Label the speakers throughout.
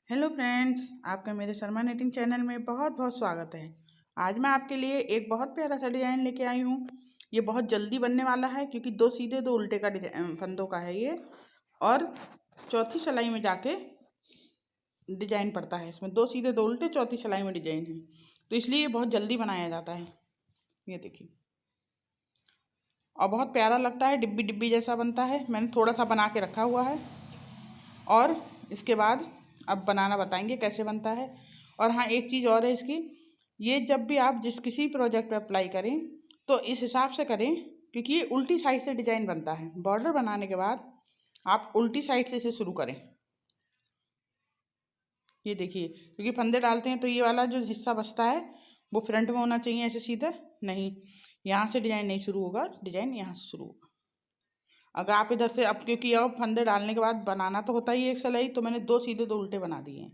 Speaker 1: Hello friends, आपका मेरे Sharma netting channel में बहुत बहुत स्वागत है। आज मैं आपके लिए एक बहुत प्यारा सा डिज़ाइन लेके आई हूँ। ये बहुत जल्दी बनने वाला है क्योंकि दो सीधे दो उल्टे का डिजाइन फंदों का है ये। और चौथी सिलाई में जाके डिजाइन पड़ता है। इसमें दो सीधे दो उल्टे, चौथी सिलाई में डिजाइन है, तो इसलिए ये बहुत जल्दी बनाया जाता है। ये देखिए, और बहुत प्यारा लगता है, डिब्बी डिब्बी जैसा बनता है। मैंने थोड़ा सा बना के रखा हुआ है और इसके बाद अब बनाना बताएंगे कैसे बनता है। और हाँ, एक चीज़ और है इसकी, ये जब भी आप किसी प्रोजेक्ट पर अप्लाई करें तो इस हिसाब से करें क्योंकि ये उल्टी साइड से डिजाइन बनता है। बॉर्डर बनाने के बाद आप उल्टी साइड से इसे शुरू करें। ये देखिए, क्योंकि फंदे डालते हैं तो ये वाला जो हिस्सा बचता है वो फ्रंट में होना चाहिए, ऐसे सीधा नहीं। यहाँ से डिजाइन नहीं शुरू होगा, डिजाइन यहाँ से शुरू होगा। अगर आप इधर से, अब क्योंकि अब फंदे डालने के बाद बनाना तो होता ही एक सिलाई, तो मैंने दो सीधे दो उल्टे बना दिए हैं।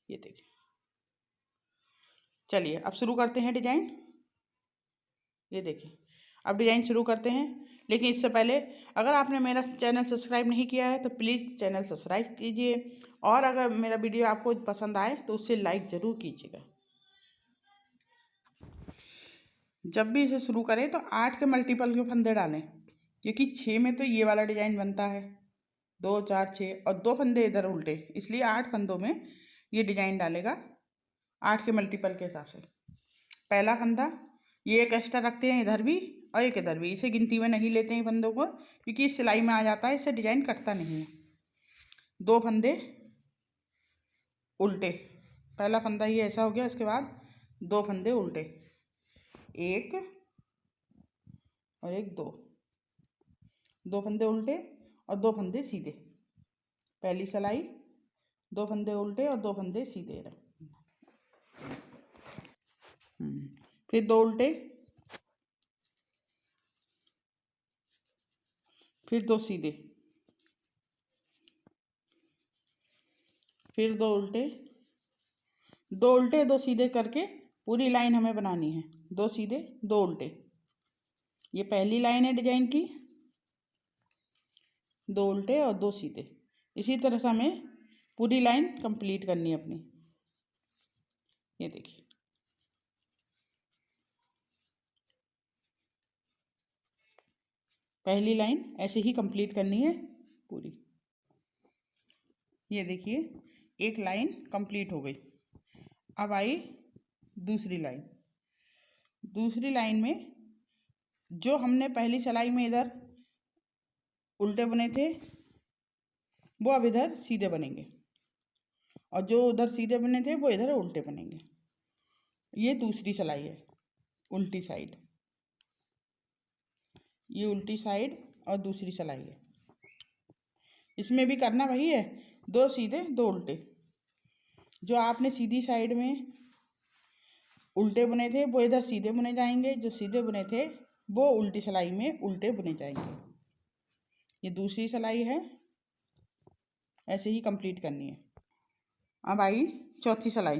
Speaker 1: ये देखिए, चलिए अब शुरू करते हैं डिजाइन। ये देखिए, अब डिजाइन शुरू करते हैं। लेकिन इससे पहले अगर आपने मेरा चैनल सब्सक्राइब नहीं किया है तो प्लीज़ चैनल सब्सक्राइब कीजिए, और अगर मेरा वीडियो आपको पसंद आए तो उससे लाइक ज़रूर कीजिएगा। जब भी इसे शुरू करें तो 8 के मल्टीपल के फंदे डालें, क्योंकि 6 में तो ये वाला डिजाइन बनता है, 2 4 6, और 2 फंदे इधर उल्टे, इसलिए 8 फंदों में ये डिजाइन डालेगा 8 के मल्टीपल के हिसाब से। पहला फंदा ये एक एक्स्ट्रा रखते हैं इधर भी और एक इधर भी, इसे गिनती में नहीं लेते हैं फंदों को, क्योंकि इस सिलाई में आ जाता है, इससे डिजाइन कटता नहीं है। 2 फंदे उल्टे, पहला फंदा ये ऐसा हो गया, इसके बाद 2 फंदे उल्टे, एक और एक, दो फंदे उल्टे और 2 फंदे सीधे। पहली सिलाई 2 फंदे उल्टे और 2 फंदे सीधे। फिर 2 उल्टे, फिर 2 सीधे, फिर 2 उल्टे, 2 उल्टे 2 सीधे करके पूरी लाइन हमें बनानी है। 2 सीधे 2 उल्टे, ये पहली लाइन है डिजाइन की। 2 उल्टे और 2 सीधे, इसी तरह से हमें पूरी लाइन कंप्लीट करनी है अपनी। ये देखिए, पहली लाइन ऐसे ही कंप्लीट करनी है पूरी। ये देखिए, एक लाइन कंप्लीट हो गई। अब आई दूसरी लाइन। दूसरी लाइन में जो हमने पहली सिलाई में इधर उल्टे बने थे वो अब इधर सीधे बनेंगे, और जो उधर सीधे बने थे वो इधर उल्टे बनेंगे। ये दूसरी सिलाई है, उल्टी साइड, ये उल्टी साइड और दूसरी सिलाई है। इसमें भी करना वही है, 2 सीधे 2 उल्टे। जो आपने सीधी साइड में उल्टे बुने थे वो इधर सीधे बुने जाएंगे, जो सीधे बुने थे वो उल्टी सिलाई में उल्टे बुने जाएंगे। ये दूसरी सिलाई है, ऐसे ही कंप्लीट करनी है। अब आई चौथी सिलाई।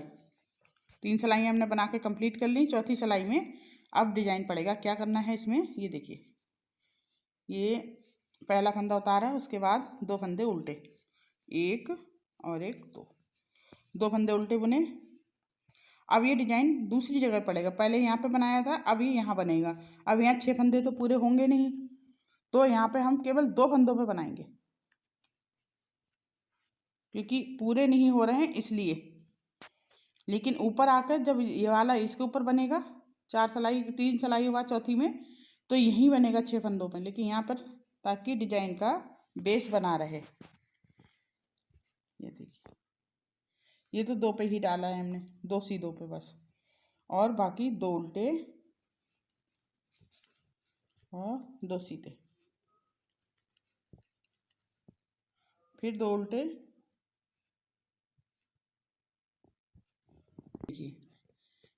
Speaker 1: 3 सिलाई हमने बना के कंप्लीट कर ली। चौथी सिलाई में अब डिजाइन पड़ेगा। क्या करना है इसमें, ये देखिए, ये पहला फंदा उतारा, उसके बाद 2 फंदे उल्टे, एक और एक, 2 फंदे उल्टे बुने। अब ये डिजाइन दूसरी जगह पड़ेगा, पहले यहाँ पे बनाया था, अब ये यहाँ बनेगा। अब यहाँ 6 फंदे तो पूरे होंगे नहीं, तो यहाँ पे हम केवल 2 फंदों पे बनाएंगे, क्योंकि पूरे नहीं हो रहे हैं इसलिए। लेकिन ऊपर आकर जब ये वाला इसके ऊपर बनेगा, 4 सिलाई 3 सिलाई के बाद चौथी में, तो यहीं बनेगा 6 फंदों पे, लेकिन यहाँ पर ताकि डिजाइन का बेस बना रहे। ये देखिए, ये तो 2 पे ही डाला है हमने, 2 सीधों पे बस, और बाकी 2 उल्टे और 2 सीधे, फिर 2 उल्टे। देखिए,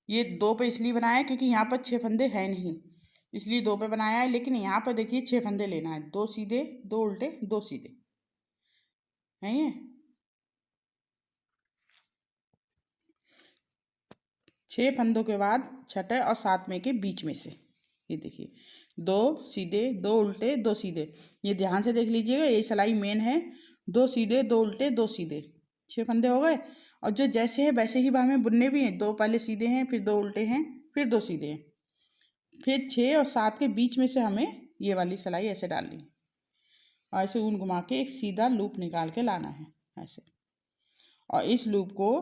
Speaker 1: ये 2 पे इसलिए बनाया है क्योंकि यहाँ पर 6 फंदे हैं नहीं, इसलिए 2 पे बनाया है। लेकिन यहाँ पर देखिए 6 फंदे लेना है, 2 सीधे 2 उल्टे 2 सीधे हैं ये 6 फंदों के बाद छठे और सातवें के बीच में से। ये देखिए, 2 सीधे 2 उल्टे 2 सीधे, ये ध्यान से देख लीजिएगा, ये सिलाई मेन है। 2 सीधे 2 उल्टे 2 सीधे, 6 फंदे हो गए। और जो जैसे है वैसे ही हमें बुनने भी हैं। 2 पहले सीधे हैं, फिर 2 उल्टे हैं, फिर 2 सीधे हैं, फिर 6 और 7 के बीच में से हमें ये वाली सिलाई ऐसे डालनी है और ऐसे ऊन घुमा के एक सीधा लूप निकाल के लाना है ऐसे। और इस लूप को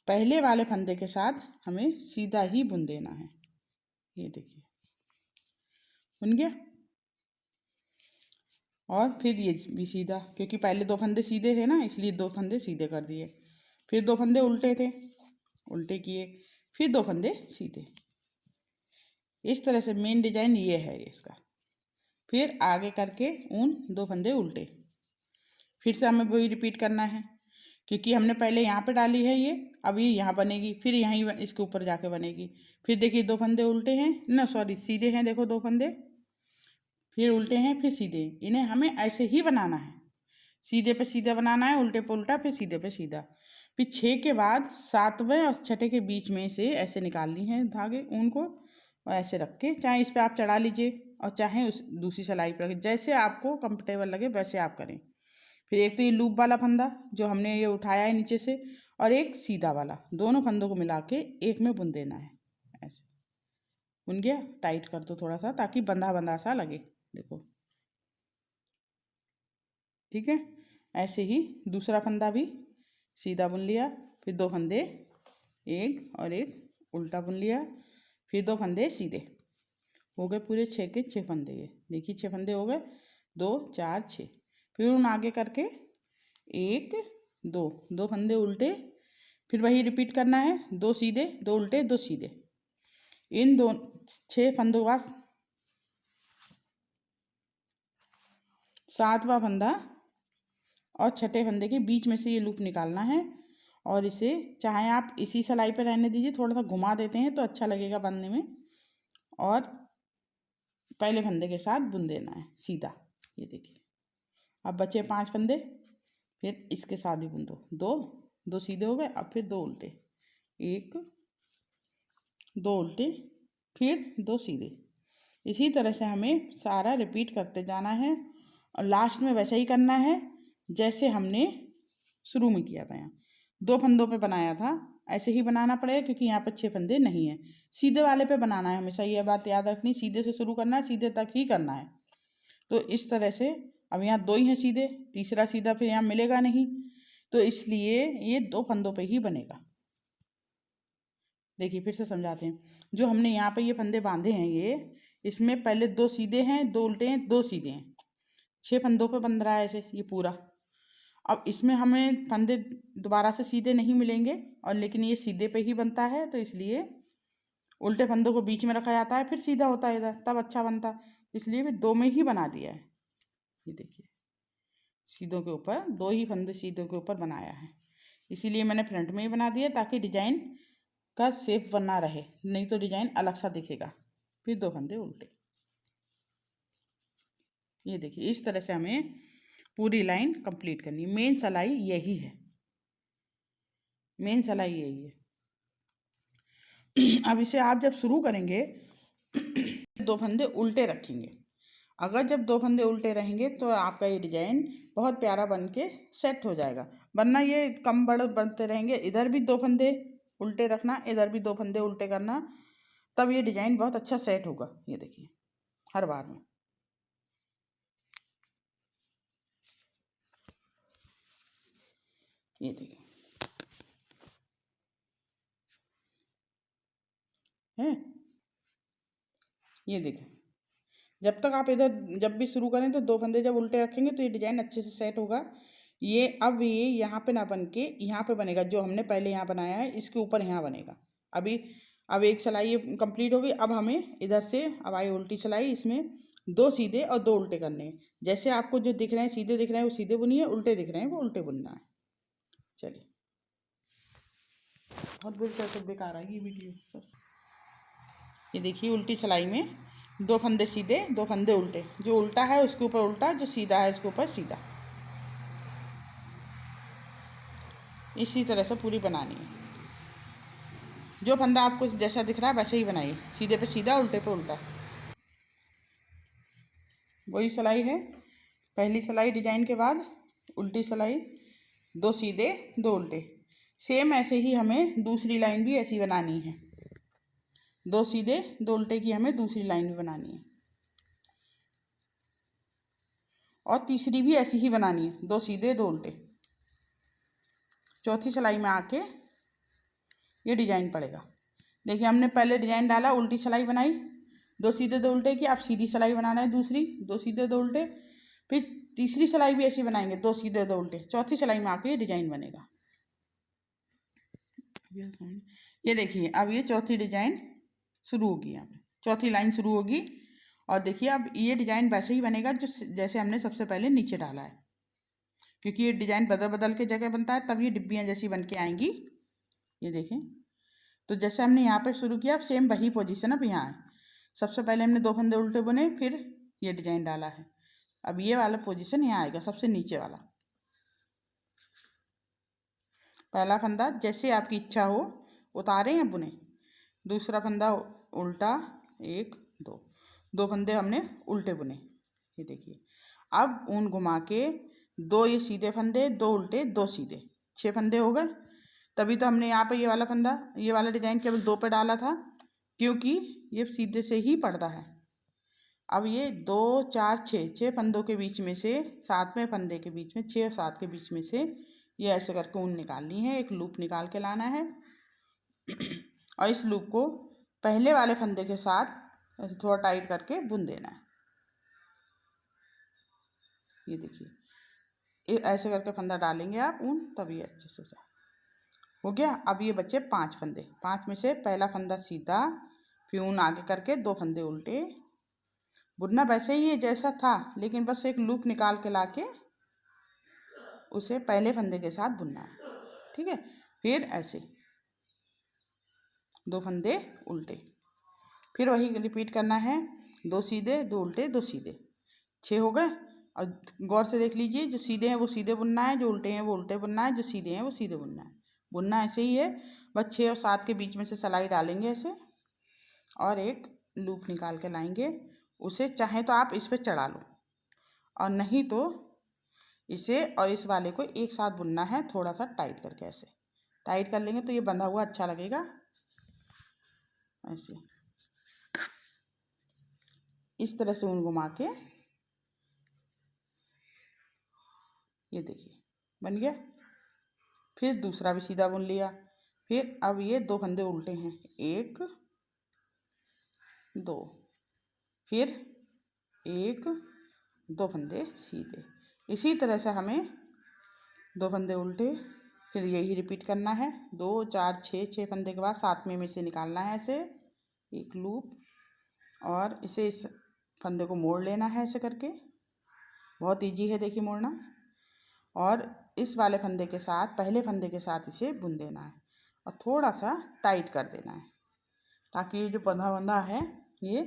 Speaker 1: पहले वाले फंदे के साथ हमें सीधा ही बुन देना है। ये देखिए बुन गया। और फिर ये भी सीधा, क्योंकि पहले 2 फंदे सीधे थे ना, इसलिए 2 फंदे सीधे कर दिए। फिर 2 फंदे उल्टे थे, उल्टे किए, फिर 2 फंदे सीधे। इस तरह से मेन डिजाइन ये है इसका। फिर आगे करके ऊन 2 फंदे उल्टे, फिर से हमें वही रिपीट करना है, क्योंकि हमने पहले यहाँ पे डाली है ये, अब ये यहाँ बनेगी, फिर यहीं इसके ऊपर जाके बनेगी। फिर देखिए 2 फंदे उल्टे हैं ना, सॉरी सीधे हैं, देखो 2 फंदे, फिर उल्टे हैं, फिर सीधे। इन्हें हमें ऐसे ही बनाना है, सीधे पे सीधा बनाना है, उल्टे पे उल्टा, फिर सीधे पे सीधा। फिर 6 के बाद 7वें और छठे के बीच में से ऐसे निकालनी है धागे ऊन को, और ऐसे रख के चाहे इस पर आप चढ़ा लीजिए और चाहे उस दूसरी सिलाई पर, जैसे आपको कंफर्टेबल लगे वैसे आप करें। फिर एक तो ये लूप वाला फंदा जो हमने ये उठाया है नीचे से, और एक सीधा वाला, दोनों फंदों को मिला के एक में बुन देना है ऐसे। बुन गया। टाइट कर दो थोड़ा सा ताकि बंधा बंधा सा लगे, देखो ठीक है। ऐसे ही दूसरा फंदा भी सीधा बुन लिया, फिर 2 फंदे, एक और एक उल्टा बुन लिया, फिर 2 फंदे सीधे। हो गए पूरे 6 के 6 फंदे। ये देखिए 6 फंदे हो गए, 2 4 6। फिर उन आगे करके 1 2 फंदे उल्टे, फिर वही रिपीट करना है, 2 सीधे 2 उल्टे 2 सीधे। इन 6 फंदों का 7वां फंदा और छठे फंदे के बीच में से ये लूप निकालना है, और इसे चाहे आप इसी सिलाई पर रहने दीजिए, थोड़ा सा घुमा देते हैं तो अच्छा लगेगा बनने में, और पहले फंदे के साथ बुन देना है सीधा। ये देखिए अब बचे 5 फंदे, फिर इसके साथ ही बुन दो, 2 सीधे हो गए, अब फिर 2 उल्टे, 1 2 उल्टे, फिर 2 सीधे। इसी तरह से हमें सारा रिपीट करते जाना है, और लास्ट में वैसा ही करना है जैसे हमने शुरू में किया था। यहाँ 2 फंदों पे बनाया था, ऐसे ही बनाना पड़ेगा, क्योंकि यहाँ पर 6 फंदे नहीं है। सीधे वाले पे बनाना है हमेशा, ये बात याद रखनी, सीधे से शुरू करना है, सीधे तक ही करना है। तो इस तरह से अब यहाँ 2 ही हैं सीधे, तीसरा सीधा फिर यहाँ मिलेगा नहीं, तो इसलिए ये 2 फंदों पे ही बनेगा। देखिए फिर से समझाते हैं। जो हमने यहाँ पे ये फंदे बांधे हैं, ये इसमें पहले 2 सीधे हैं, 2 उल्टे हैं, 2 सीधे हैं, 6 फंदों पे बन रहा है ऐसे ये पूरा। अब इसमें हमें फंदे दोबारा से सीधे नहीं मिलेंगे, और लेकिन ये सीधे पे ही बनता है, तो इसलिए उल्टे फंदों को बीच में रखा जाता है, फिर सीधा होता है इधर, तब अच्छा बनता है, इसलिए भी 2 में ही बना दिया है। ये देखिए सीधों के ऊपर 2 ही फंदे सीधों के ऊपर बनाया है, इसीलिए मैंने फ्रंट में ही बना दिया ताकि डिजाइन का शेप बना रहे, नहीं तो डिजाइन अलग सा दिखेगा। फिर 2 फंदे उल्टे। ये देखिए इस तरह से हमें पूरी लाइन कंप्लीट करनी। मेन सिलाई यही है, मेन सिलाई यही है। अब इसे आप जब शुरू करेंगे 2 फंदे उल्टे रखेंगे। अगर जब 2 फंदे उल्टे रहेंगे तो आपका ये डिजाइन बहुत प्यारा बन के सेट हो जाएगा, वरना ये कम बड़ बनते रहेंगे। इधर भी 2 फंदे उल्टे रखना, इधर भी 2 फंदे उल्टे करना, तब ये डिजाइन बहुत अच्छा सेट होगा। ये देखिए हर बार में। ये देखिए है, ये देखिए जब तक आप इधर जब भी शुरू करें तो 2 फंदे जब उल्टे रखेंगे तो ये डिजाइन अच्छे से सेट होगा। ये अब ये यहाँ पे ना बन के यहाँ पे बनेगा, जो हमने पहले यहाँ बनाया है इसके ऊपर यहाँ बनेगा। अभी अब एक सिलाई ये कंप्लीट हो गई, अब हमें इधर से अब आई उल्टी सिलाई, इसमें 2 सीधे और 2 उल्टे करने हैं। जैसे आपको जो दिख रहे हैं सीधे दिख रहे हैं वो सीधे बुनिए, उल्टे दिख रहे हैं वो उल्टे बुनना है। चलिए बहुत बेकार है ये वीडियो सर। ये देखिए उल्टी सिलाई में 2 फंदे सीधे 2 फंदे उल्टे, जो उल्टा है उसके ऊपर उल्टा, जो सीधा है उसके ऊपर सीधा। इसी तरह से पूरी बनानी है। जो फंदा आपको जैसा दिख रहा है वैसे ही बनाइए, सीधे पे सीधा उल्टे पे उल्टा। वही सिलाई है, पहली सिलाई डिजाइन के बाद उल्टी सिलाई, दो सीधे दो उल्टे। सेम ऐसे ही हमें दूसरी लाइन भी ऐसी बनानी है, दो सीधे दो उल्टे की हमें दूसरी लाइन भी बनानी है, और तीसरी भी ऐसी ही बनानी है, दो सीधे दो उल्टे। चौथी सिलाई में आके ये डिजाइन पड़ेगा। देखिए हमने पहले डिजाइन डाला, उल्टी सिलाई बनाई, दो सीधे दो उल्टे की। अब सीधी सिलाई बनाना है दूसरी, दो सीधे दो उल्टे। फिर तीसरी सिलाई भी ऐसी बनाएंगे, दो सीधे दो उल्टे। चौथी सिलाई में आके ये डिजाइन बनेगा। ये देखिए अब ये चौथी डिजाइन शुरू होगी, यहाँ पे चौथी लाइन शुरू होगी। और देखिए अब ये डिजाइन वैसे ही बनेगा जो जैसे हमने सबसे पहले नीचे डाला है, क्योंकि ये डिजाइन बदल बदल के जगह बनता है, तब ये डिब्बियाँ जैसी बन के आएंगी। ये देखें, तो जैसे हमने यहाँ पे शुरू किया, सेम वही पोजीशन अब यहाँ है। सबसे पहले हमने दो फंदे उल्टे बुने, फिर ये डिजाइन डाला है। अब ये वाला पोजीशन यहाँ आएगा, सबसे नीचे वाला। पहला फंदा जैसे आपकी इच्छा हो उतारें या बुने। दूसरा फंदा उल्टा, एक दो, दो फंदे हमने उल्टे बुने। ये देखिए अब ऊन घुमा के दो ये सीधे फंदे, दो उल्टे, दो सीधे, 6 फंदे हो गए। तभी तो हमने यहाँ पे ये वाला फंदा, ये वाला डिजाइन केवल दो पे डाला था, क्योंकि ये सीधे से ही पड़ता है। अब ये 2 4 6 फंदों के बीच में से, 7वें फंदे के बीच में, 6 और 7 के बीच में से ये ऐसे करके ऊन निकालनी है, एक लूप निकाल के लाना है। और इस लूप को पहले वाले फंदे के साथ ऐसे थोड़ा टाइट करके बुन देना है। ये देखिए ऐसे करके फंदा डालेंगे आप ऊन, तब ये अच्छे से हो गया। अब ये बच्चे 5 फंदे, 5 में से पहला फंदा सीधा, फिर ऊन आगे करके दो फंदे उल्टे। बुनना वैसे ही है जैसा था, लेकिन बस एक लूप निकाल के लाके उसे पहले फंदे के साथ बुनना है, ठीक है। फिर ऐसे दो फंदे उल्टे, फिर वही रिपीट करना है, दो सीधे दो उल्टे दो सीधे, 6 हो गए। और गौर से देख लीजिए, जो सीधे हैं वो सीधे बुनना है, जो उल्टे हैं वो उल्टे बुनना है, जो सीधे हैं वो सीधे बुनना है। बुनना ऐसे ही है, बस 6 और 7 के बीच में से सिलाई डालेंगे ऐसे, और एक लूप निकाल के लाएंगे। उसे चाहे तो आप इस पर चढ़ा लो, और नहीं तो इसे और इस वाले को एक साथ बुनना है, थोड़ा सा टाइट करके। ऐसे टाइट कर लेंगे तो ये बंधा हुआ अच्छा लगेगा। ऐसे इस तरह से ऊन घुमा के, ये देखिए बन गया। फिर दूसरा भी सीधा बुन लिया। फिर अब ये दो फंदे उल्टे हैं, एक दो, फिर एक दो फंदे सीधे। इसी तरह से हमें दो फंदे उल्टे, फिर यही रिपीट करना है। 2 4 6 फंदे के बाद 7वें में से निकालना है ऐसे एक लूप, और इसे इस फंदे को मोड़ लेना है ऐसे करके। बहुत इजी है देखिए मोड़ना। और इस वाले फंदे के साथ, पहले फंदे के साथ इसे बुन देना है, और थोड़ा सा टाइट कर देना है, ताकि ये जो बंधा बंधा है ये,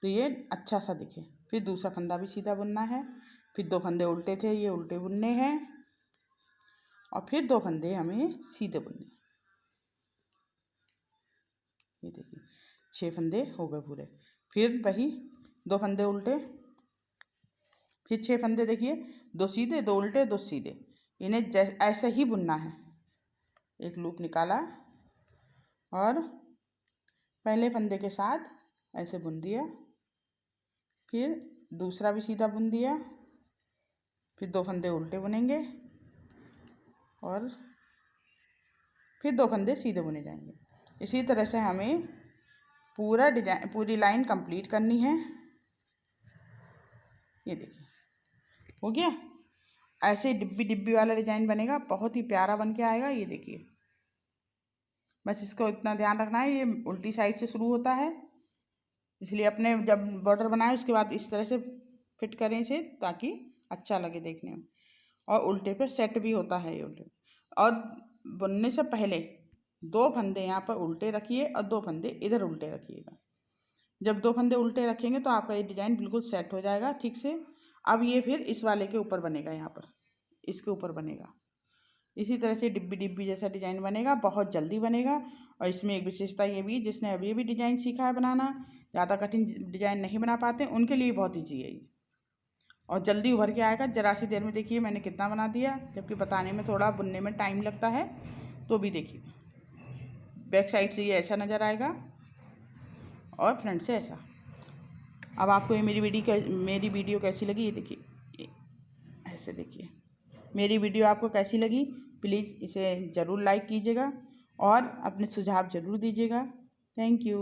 Speaker 1: तो ये अच्छा सा दिखे। फिर दूसरा फंदा भी सीधा बुनना है। फिर दो फंदे उल्टे थे, ये उल्टे बुनने हैं, और फिर दो फंदे हमें सीधे बुनने। ये देखिए 6 फंदे हो गए पूरे। फिर वही दो फंदे उल्टे, फिर 6 फंदे, देखिए दो सीधे दो उल्टे दो सीधे, इन्हें ऐसे ही बुनना है। एक लूप निकाला और पहले फंदे के साथ ऐसे बुन दिया, फिर दूसरा भी सीधा बुन दिया, फिर दो फंदे उल्टे बुनेंगे, और फिर दो फंदे सीधे बुने जाएंगे। इसी तरह से हमें पूरा डिजाइन, पूरी लाइन कंप्लीट करनी है। ये देखिए हो गया। ऐसे डिब्बी डिब्बी वाला डिजाइन बनेगा, बहुत ही प्यारा बन के आएगा। ये देखिए, बस इसको इतना ध्यान रखना है, ये उल्टी साइड से शुरू होता है, इसलिए अपने जब बॉर्डर बनाए उसके बाद इस तरह से फिट करें इसे, ताकि अच्छा लगे देखने में। और उल्टे पर सेट भी होता है ये उल्टे। और बुनने से पहले दो फंदे यहाँ पर उल्टे रखिए और दो फंदे इधर उल्टे रखिएगा। जब दो फंदे उल्टे रखेंगे तो आपका ये डिज़ाइन बिल्कुल सेट हो जाएगा ठीक से। अब ये फिर इस वाले के ऊपर बनेगा, यहाँ पर इसके ऊपर बनेगा। इसी तरह से डिब्बी डिब्बी जैसा डिज़ाइन बनेगा, बहुत जल्दी बनेगा। और इसमें एक विशेषता ये भी, जिसने अभी भी डिज़ाइन सीखा है बनाना, ज़्यादा कठिन डिज़ाइन नहीं बना पाते, उनके लिए बहुत ईजी है ये। और जल्दी उभर के आएगा। ज़रा सी देर में देखिए मैंने कितना बना दिया, जबकि बताने में थोड़ा बुनने में टाइम लगता है। तो भी देखिए बैक साइड से ये ऐसा नज़र आएगा और फ्रंट से ऐसा। अब आपको ये मेरी वीडियो कैसी लगी, ये देखिए ऐसे देखिए। मेरी वीडियो आपको कैसी लगी प्लीज़ इसे ज़रूर लाइक कीजिएगा और अपने सुझाव ज़रूर दीजिएगा। Thank you.